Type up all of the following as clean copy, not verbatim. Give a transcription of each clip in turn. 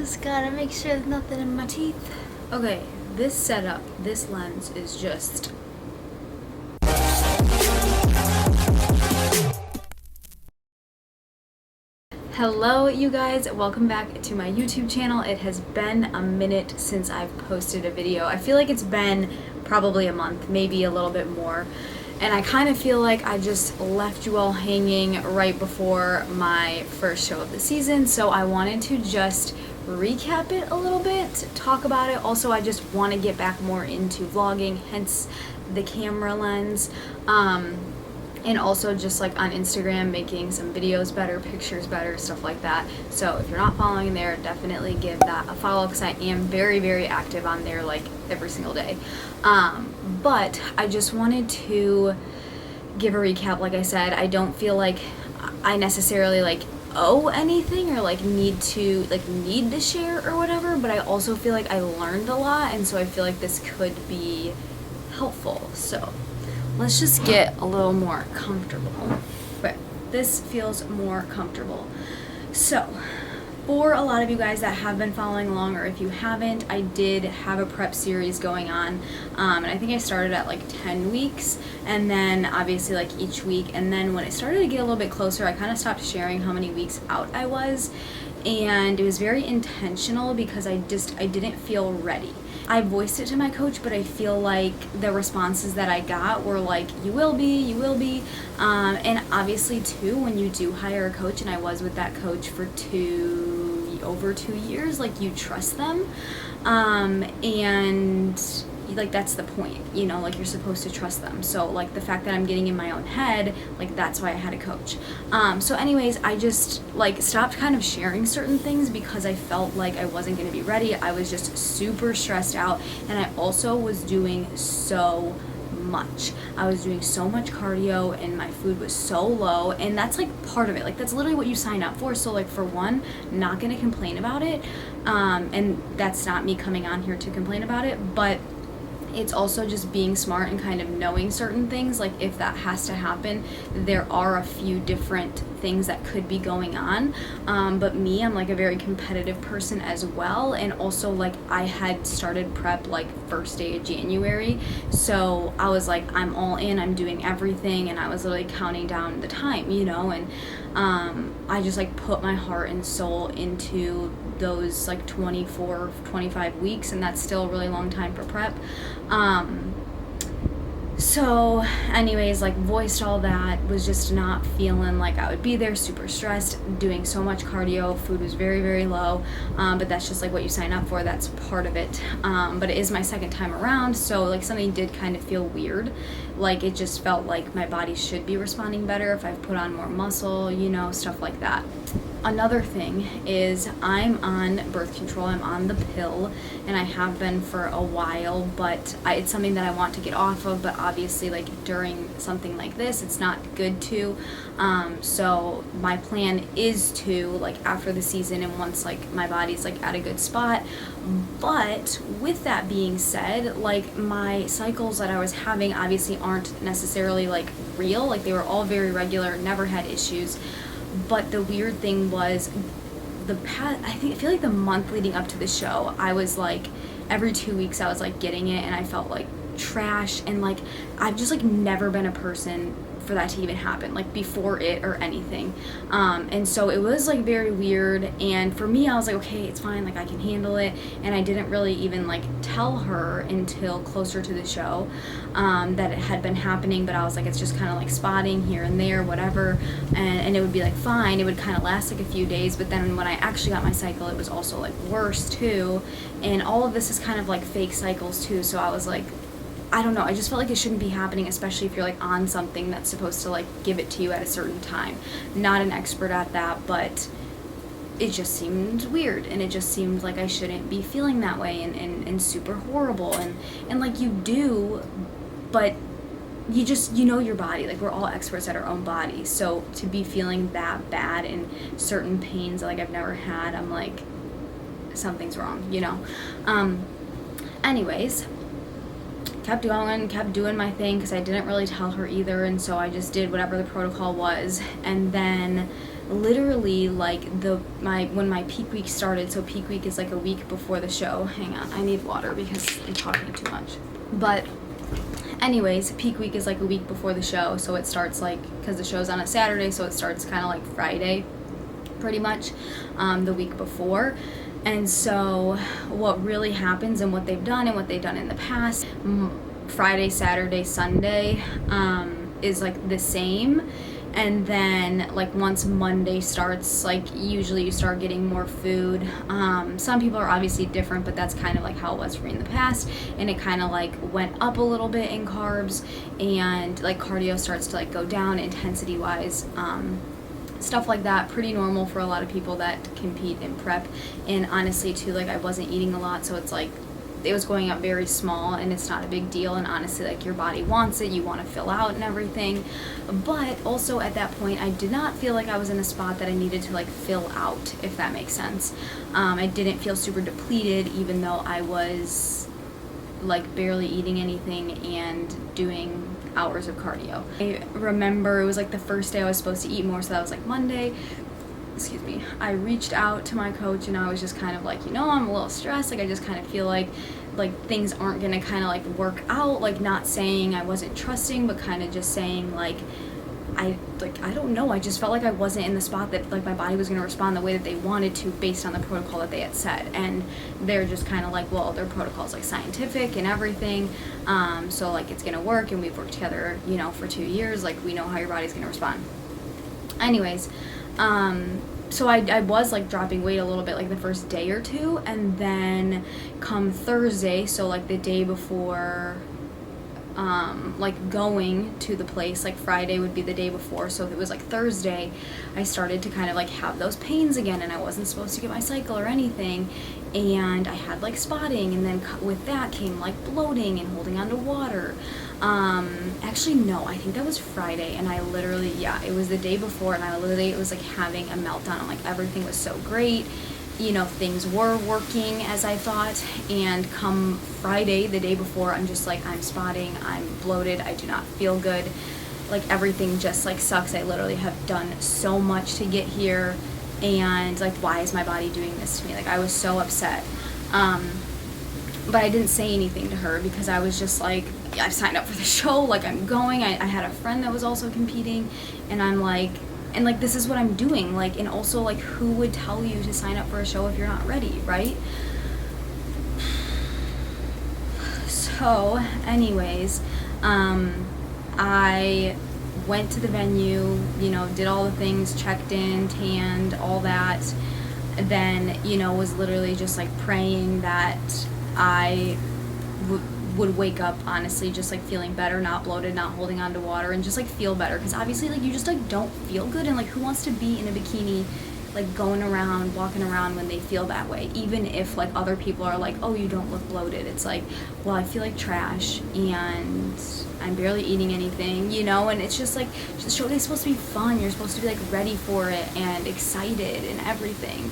Just gotta make sure there's nothing in my teeth. Okay, this setup, this lens is just... Hello you guys, welcome back to my YouTube channel. It has been a minute since I've posted a video. I feel like it's been probably a month, maybe a little bit more. And I kind of feel like I just left you all hanging right before my first show of the season. So I wanted to just recap it a little bit, talk about it. Also, I just want to get back more into vlogging, hence the camera lens. And also just like on Instagram, making some videos better, pictures better, stuff like that. So if you're not following there, definitely give that a follow because I am very, very active on there like every single day. But I just wanted to give a recap. Like I said, I don't feel like I necessarily like owe anything or like need to share or whatever, but I also feel like I learned a lot, and so I feel like this could be helpful. So let's just get a little more comfortable. But this feels more comfortable. So for a lot of you guys that have been following along, or if you haven't, I did have a prep series going on, and I think I started at like 10 weeks, and then obviously like each week, and then when it started to get a little bit closer, I kind of stopped sharing how many weeks out I was, and it was very intentional because I didn't feel ready. I voiced it to my coach, but I feel like the responses that I got were like, you will be. And obviously too, when you do hire a coach, and I was with that coach for over 2 years, like you trust them. And like that's the point, you know, like you're supposed to trust them. So like the fact that I'm getting in my own head, like that's why I had a coach. So anyways, I just like stopped kind of sharing certain things because I felt like I wasn't going to be ready. I was just super stressed out, and I also was doing so much. I was doing so much cardio and my food was so low, and that's like part of it. Like that's literally what you sign up for. So like for one, not going to complain about it. And that's not me coming on here to complain about it, but it's also just being smart and kind of knowing certain things. Like if that has to happen, there are a few different things that could be going on. But me, I'm like a very competitive person as well. And also like I had started prep like first day of January. So I was like, I'm all in, I'm doing everything. And I was literally counting down the time, you know, and I just like put my heart and soul into those like 24, 25 weeks, and that's still a really long time for prep. So anyways, like voiced all that, was just not feeling like I would be there, super stressed, doing so much cardio, food was very, very low, but that's just like what you sign up for, that's part of it. But it is my second time around, so like something did kind of feel weird. Like it just felt like my body should be responding better if I've put on more muscle, you know, stuff like that. Another thing is I'm on birth control, I'm on the pill, and I have been for a while, but it's something that I want to get off of, but obviously like during something like this, it's not good to. So my plan is to like after the season and once like my body's like at a good spot. But with that being said, like my cycles that I was having obviously aren't necessarily like real, like they were all very regular, never had issues. But the weird thing was I feel like the month leading up to the show, I was like every 2 weeks I was like getting it, and I felt like trash, and like I've just like never been a person for that to even happen, like before it or anything. And so it was like very weird, and for me I was like, okay, it's fine, like I can handle it. And I didn't really even like tell her until closer to the show that it had been happening, but I was like, it's just kind of like spotting here and there, whatever, and it would be like fine, it would kind of last like a few days, but then when I actually got my cycle, it was also like worse too. And all of this is kind of like fake cycles too, so I was like, I don't know, I just felt like it shouldn't be happening, especially if you're like on something that's supposed to like give it to you at a certain time. Not an expert at that, but it just seemed weird, and it just seemed like I shouldn't be feeling that way, and super horrible, and like you do, but you know your body, like we're all experts at our own bodies, so to be feeling that bad and certain pains that like I've never had, I'm like, something's wrong, you know. Anyways, kept going, kept doing my thing because I didn't really tell her either, and so I just did whatever the protocol was. And then literally like when my peak week started, so peak week is like a week before the show. Hang on, I need water because I'm talking too much. But anyways, peak week is like a week before the show, so it starts like, because the show's on a Saturday, so it starts kind of like Friday pretty much, the week before. And so what really happens and what they've done in the past, Friday, Saturday, Sunday is like the same. And then like once Monday starts, like usually you start getting more food. Some people are obviously different, but that's kind of like how it was for me in the past. And it kind of like went up a little bit in carbs, and like cardio starts to like go down intensity wise. Stuff like that, pretty normal for a lot of people that compete in prep. And honestly too, like I wasn't eating a lot, so it's like it was going up very small, and it's not a big deal. And honestly, like your body wants it, you want to fill out and everything. But also at that point, I did not feel like I was in a spot that I needed to like fill out, if that makes sense. I didn't feel super depleted, even though I was like barely eating anything and doing hours of cardio. I remember it was like the first day I was supposed to eat more, so that was like Monday. Excuse me. I reached out to my coach, and I was just kind of like, I'm a little stressed. Like I just kind of feel like things aren't gonna kind of like work out. Like not saying I wasn't trusting, but kind of just saying like I don't know. I just felt like I wasn't in the spot that like my body was gonna respond the way that they wanted to based on the protocol that they had set. And they're just kind of like, well, their protocol's like scientific and everything. So like it's gonna work, and we've worked together, for 2 years. Like we know how your body's gonna respond. Anyways, so I was like dropping weight a little bit like the first day or two, and then come Thursday, so like the day before like going to the place, like Friday would be the day before, so if it was like Thursday, I started to kind of like have those pains again, and I wasn't supposed to get my cycle or anything, and I had like spotting, and then with that came like bloating and holding on to water. Actually no, I think that was Friday, and I literally, it was the day before, and it was like having a meltdown. I'm like, everything was so great, things were working as I thought, and come Friday, the day before, I'm just like, I'm spotting, I'm bloated, I do not feel good, like everything just like sucks. I literally have done so much to get here, and like, why is my body doing this to me? Like I was so upset. But I didn't say anything to her because I was just like, I've signed up for the show, like I'm going. I had a friend that was also competing, and I'm like, and like this is what I'm doing, like, and also like who would tell you to sign up for a show if you're not ready, right? So anyways, I went to the venue, did all the things, checked in, tanned, all that, then was literally just like praying that I would wake up honestly just like feeling better, not bloated, not holding on to water, and just like feel better, because obviously like you just like don't feel good, and like who wants to be in a bikini like going around, walking around when they feel that way, even if like other people are like, oh, you don't look bloated. It's like, well, I feel like trash, and I'm barely eating anything, and it's just like, the show day's supposed to be fun, you're supposed to be like ready for it and excited and everything.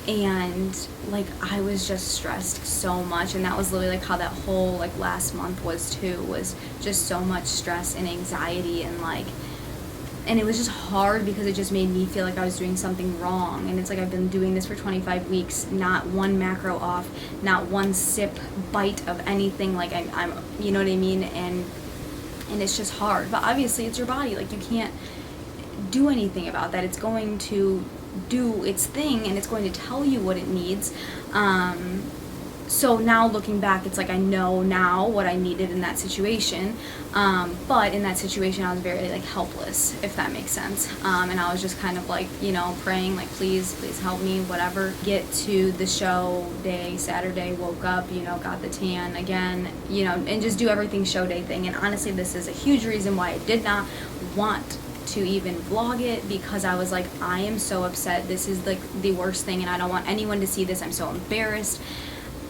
And like I was just stressed so much, and that was literally like how that whole like last month was too, was just so much stress and anxiety, and like, and it was just hard because it just made me feel like I was doing something wrong. And it's like, I've been doing this for 25 weeks, not one macro off, not one sip bite of anything, like I'm you know what I mean, and it's just hard. But obviously it's your body, like you can't do anything about that. It's going to do its thing, and it's going to tell you what it needs. So now looking back, it's like I know now what I needed in that situation, but in that situation I was very like helpless, if that makes sense, and I was just kind of like praying like, please help me, whatever. Get to the show day, Saturday, woke up, got the tan again, and just do everything show day thing. And honestly, this is a huge reason why I did not want to even vlog it, because I was like, I am so upset, this is like the worst thing, and I don't want anyone to see this, I'm so embarrassed.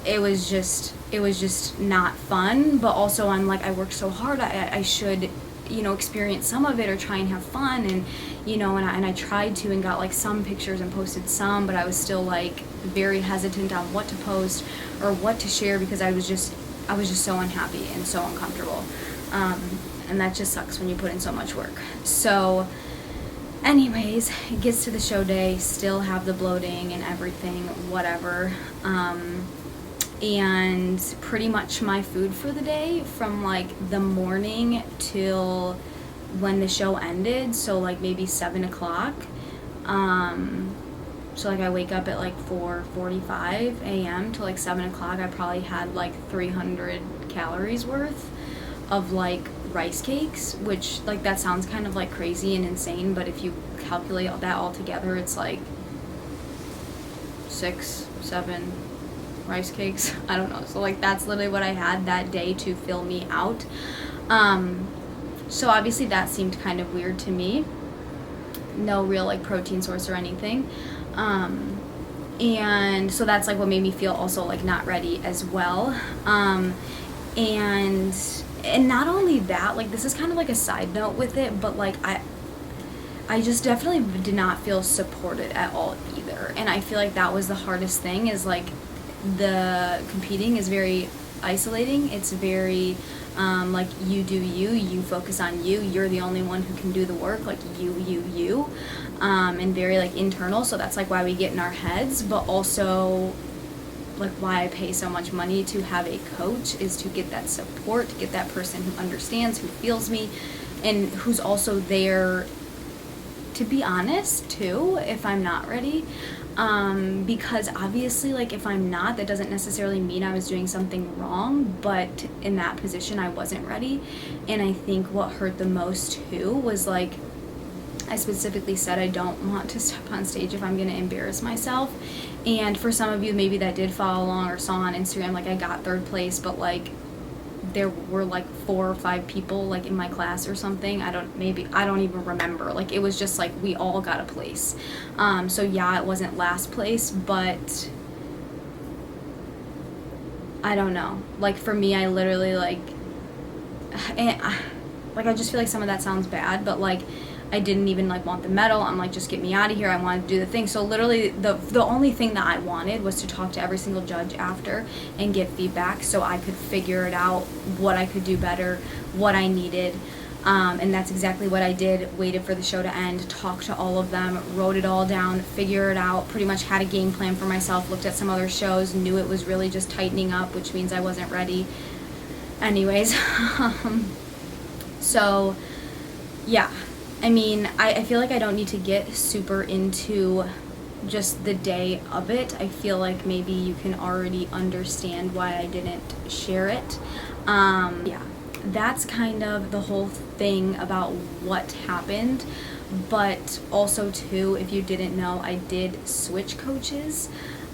It was just not fun, but also I'm like, I worked so hard, I should experience some of it or try and have fun, and and I tried to, and got like some pictures and posted some, but I was still like very hesitant on what to post or what to share, because I was just so unhappy and so uncomfortable. and that just sucks when you put in so much work. So anyways, I went to the venue, did all the things, checked in, tanned, all that, then was literally just like praying that I would wake up honestly just like feeling better, not bloated, not holding on to water. And then I feel like anyways, it gets to the show day, still have the bloating and everything, whatever. And pretty much my food for the day from like the morning till when the show ended, so like maybe 7 o'clock. So like I wake up at like 4:45 a.m. to like 7 o'clock. I probably had like 300 calories worth of like rice cakes, which like that sounds kind of like crazy and insane, but if you calculate that all together, it's like 6-7 rice cakes. I don't know. So like that's literally what I had that day to fill me out. So obviously that seemed kind of weird to me. No real like protein source or anything. And so that's like what made me feel also like not ready as well. And not only that, like this is kind of like a side note with it, but like I just definitely did not feel supported at all either. And I feel like that was the hardest thing, is like the competing is very isolating. It's very like you do you focus on you're the only one who can do the work, like you and very like internal. So that's like why we get in our heads, but also like why I pay so much money to have a coach is to get that support, to get that person who understands, who feels me, and who's also there to be honest too if I'm not ready. Because obviously like if I'm not, that doesn't necessarily mean I was doing something wrong, but in that position I wasn't ready. And I think what hurt the most too was like I specifically said I don't want to step on stage if I'm going to embarrass myself. And for some of you maybe that did follow along or saw on Instagram, like I got 3rd place, but like there were like 4 or 5 people like in my class or something. I don't even remember. Like it was just like we all got a place. So yeah, it wasn't last place, but I don't know. Like for me, I literally like I just feel like some of that sounds bad, but like I didn't even like want the medal. I'm like, just get me out of here. I wanted to do the thing. So literally the only thing that I wanted was to talk to every single judge after and get feedback so I could figure it out, what I could do better, what I needed. And that's exactly what I did. Waited for the show to end, talked to all of them, wrote it all down, figured it out, pretty much had a game plan for myself, looked at some other shows, knew it was really just tightening up, which means I wasn't ready. Anyways, so yeah. I mean, I feel like I don't need to get super into just the day of it. I feel like maybe you can already understand why I didn't share it. Yeah, that's kind of the whole thing about what happened. But also too, if you didn't know, I did switch coaches.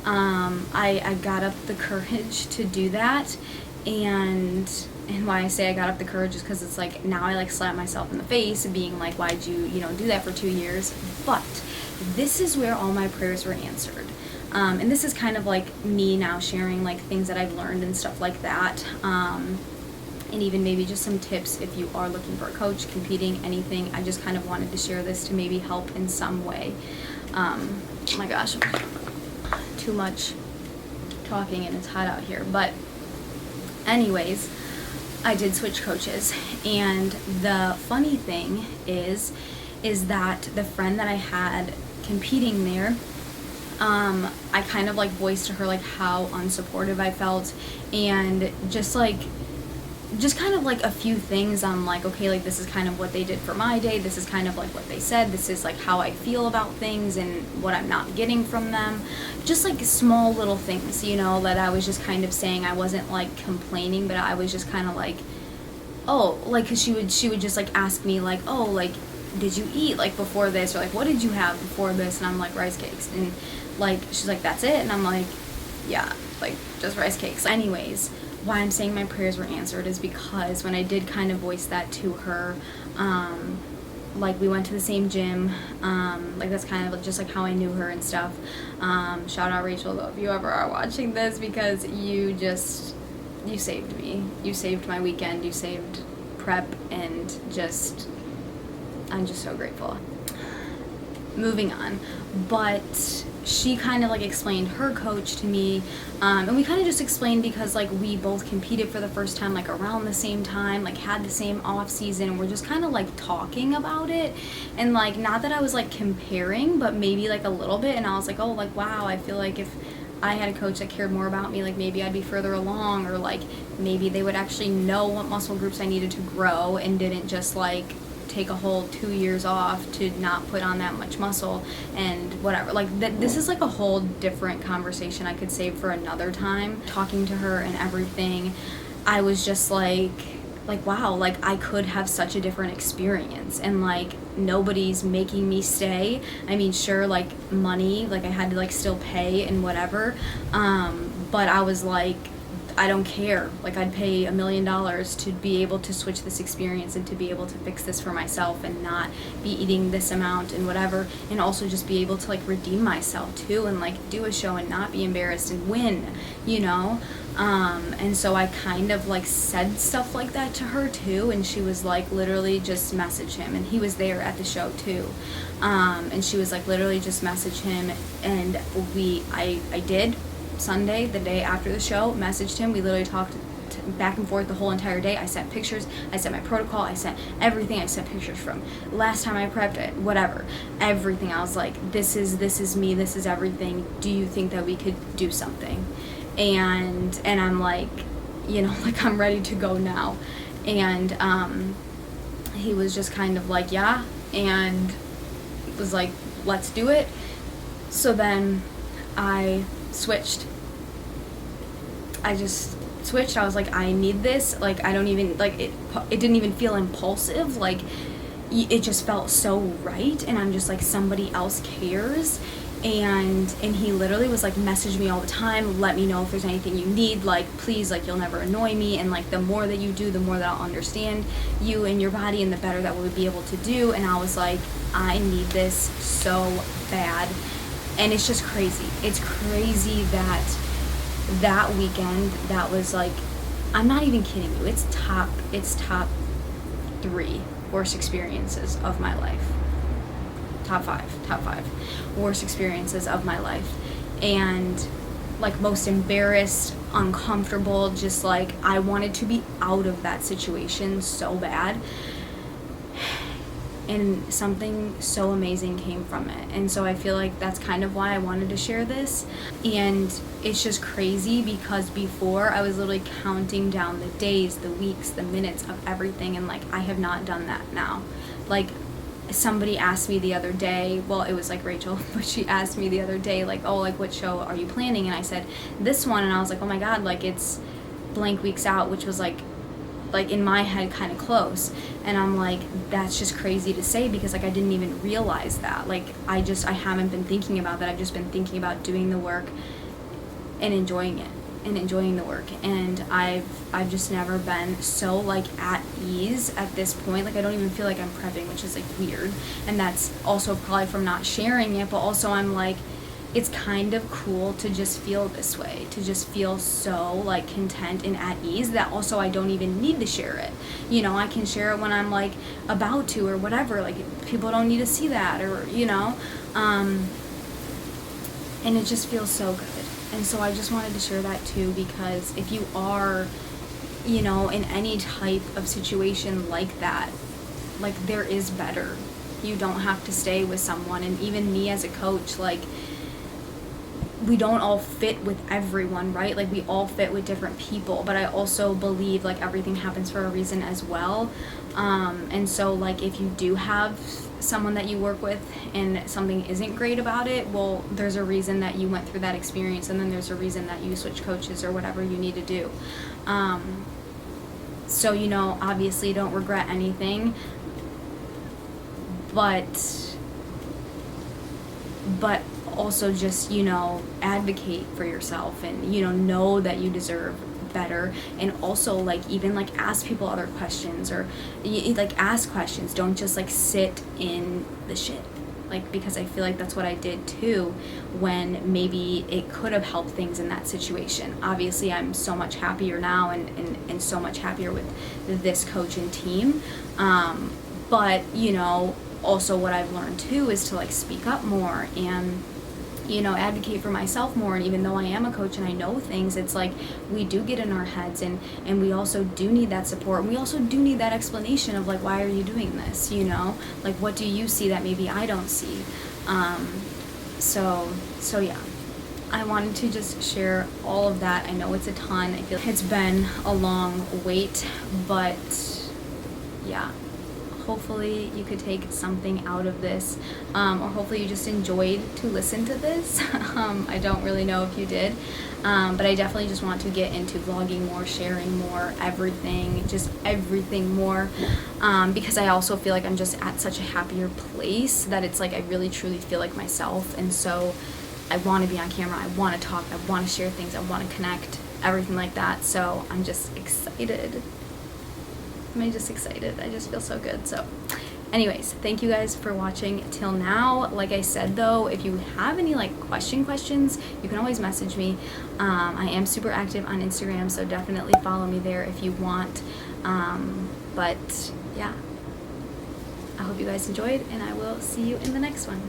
I got up the courage to do that. And why I say I got up the courage is because it's like now I like slap myself in the face being like, why'd you do that for 2 years? But this is where all my prayers were answered. And this is kind of like me now sharing like things that I've learned and stuff like that. And even maybe just some tips if you are looking for a coach, competing, anything. I just kind of wanted to share this to maybe help in some way. Oh my gosh, too much talking and it's hot out here. But anyways, I did switch coaches, and the funny thing is that the friend that I had competing there, I kind of like voiced to her like how unsupportive I felt, and just kind of like a few things I'm like, okay, like this is kind of what they did for my day, this is kind of like what they said, this is like how I feel about things and what I'm not getting from them. Just like small little things, that I was just kind of saying. I wasn't like complaining, but I was just kind of like, oh, like, cause she would just like ask me like, oh, like, did you eat like before this, or like what did you have before this? And I'm like, rice cakes. And like she's like, that's it? And I'm like, yeah, like just rice cakes. Anyways, why I'm saying my prayers were answered is because when I did kind of voice that to her, like we went to the same gym, like that's kind of just like how I knew her and stuff. Shout out Rachel though, if you ever are watching this, because you saved me. You saved my weekend, you saved prep, and I'm just so grateful. Moving on. But she kind of like explained her coach to me, and we kind of just explained because like we both competed for the first time like around the same time, like had the same off season, and we're just kind of like talking about it, and like not that I was like comparing, but maybe like a little bit, and I was like, oh, like wow, I feel like if I had a coach that cared more about me, like maybe I'd be further along, or like maybe they would actually know what muscle groups I needed to grow and didn't just like take a whole 2 years off to not put on that much muscle and whatever. Like this is like a whole different conversation I could save for another time. Talking to her and everything, I was just like wow, like I could have such a different experience, and like nobody's making me stay. I mean, sure, like money, like I had to like still pay and whatever, but I was like, I don't care. Like I'd pay $1 million to be able to switch this experience and to be able to fix this for myself and not be eating this amount and whatever, and also just be able to like redeem myself too and like do a show and not be embarrassed and win, you know. And so I kind of like said stuff like that to her too, and she was like, literally just message him, and he was there at the show too, and she was like, literally just message him, and I did. Sunday, the day after the show, messaged him. We literally talked back and forth the whole entire day. I sent pictures, I sent my protocol, I sent everything. I sent pictures from last time I prepped it, whatever, everything. I was like, this is me, this is everything. Do you think that we could do something? And I'm like, you know, like I'm ready to go now. And he was just kind of like, yeah, and was like, let's do it. So then I switched. I just switched. I was like, I need this. Like, I don't even, like, it didn't even feel impulsive. Like, it just felt so right. And I'm just like, somebody else cares. And he literally was like, message me all the time. Let me know if there's anything you need. Like, please, like, you'll never annoy me. And like, the more that you do, the more that I'll understand you and your body, and the better that we'll be able to do. And I was like, I need this so bad. And it's just crazy. It's crazy that weekend, that was like, I'm not even kidding you. It's top 3 worst experiences of my life. Top five worst experiences of my life. And like most embarrassed, uncomfortable, just like I wanted to be out of that situation so bad. And something so amazing came from it. And so I feel like that's kind of why I wanted to share this. And it's just crazy because before I was literally counting down the days, the weeks, the minutes of everything. And like, I have not done that now. Like, somebody asked me the other day, well, it was like Rachel, but she asked me the other day, like, oh, like what show are you planning? And I said, this one. And I was like, oh my God, like it's blank weeks out, which was like in my head kind of close. And I'm like, that's just crazy to say, because like I didn't even realize that. Like I haven't been thinking about that. I've just been thinking about doing the work and enjoying it and enjoying the work. And I've just never been so like at ease at this point. Like I don't even feel like I'm prepping, which is like weird. And that's also probably from not sharing it, but also I'm like, it's kind of cool to just feel this way, to just feel so like content and at ease that also I don't even need to share it. You know, I can share it when I'm like about to or whatever. Like people don't need to see that, or you know, and it just feels so good. And so I just wanted to share that too, because if you are, you know, in any type of situation like that, like there is better. You don't have to stay with someone. And even me as a coach, like we don't all fit with everyone, right? Like we all fit with different people, but I also believe like everything happens for a reason as well. And so like if you do have someone that you work with and something isn't great about it, well, there's a reason that you went through that experience, and then there's a reason that you switch coaches or whatever you need to do. So, you know, obviously don't regret anything, but also just, you know, advocate for yourself and, you know that you deserve better. And also like even like ask people other questions, or like ask questions. Don't just like sit in the shit, like, because I feel like that's what I did too, when maybe it could have helped things in that situation. Obviously I'm so much happier now and so much happier with this coach and team, but you know, also what I've learned too is to like speak up more and advocate for myself more. And even though I am a coach and I know things, it's like we do get in our heads, and we also do need that support. And we also do need that explanation of like, why are you doing this? Like, what do you see that maybe I don't see? So yeah, I wanted to just share all of that. I know it's a ton. I feel it's been a long wait, but yeah, hopefully you could take something out of this, or hopefully you just enjoyed to listen to this. I don't really know if you did, but I definitely just want to get into vlogging more, sharing more, everything more, because I also feel like I'm just at such a happier place that it's like I really truly feel like myself. And so I want to be on camera, I want to talk, I want to share things, I want to connect, everything like that. So I'm just excited. I just feel so good. So anyways, thank you guys for watching till now. Like I said though, if you have any like questions, you can always message me. I am super active on Instagram, so definitely follow me there if you want. But yeah, I hope you guys enjoyed, and I will see you in the next one.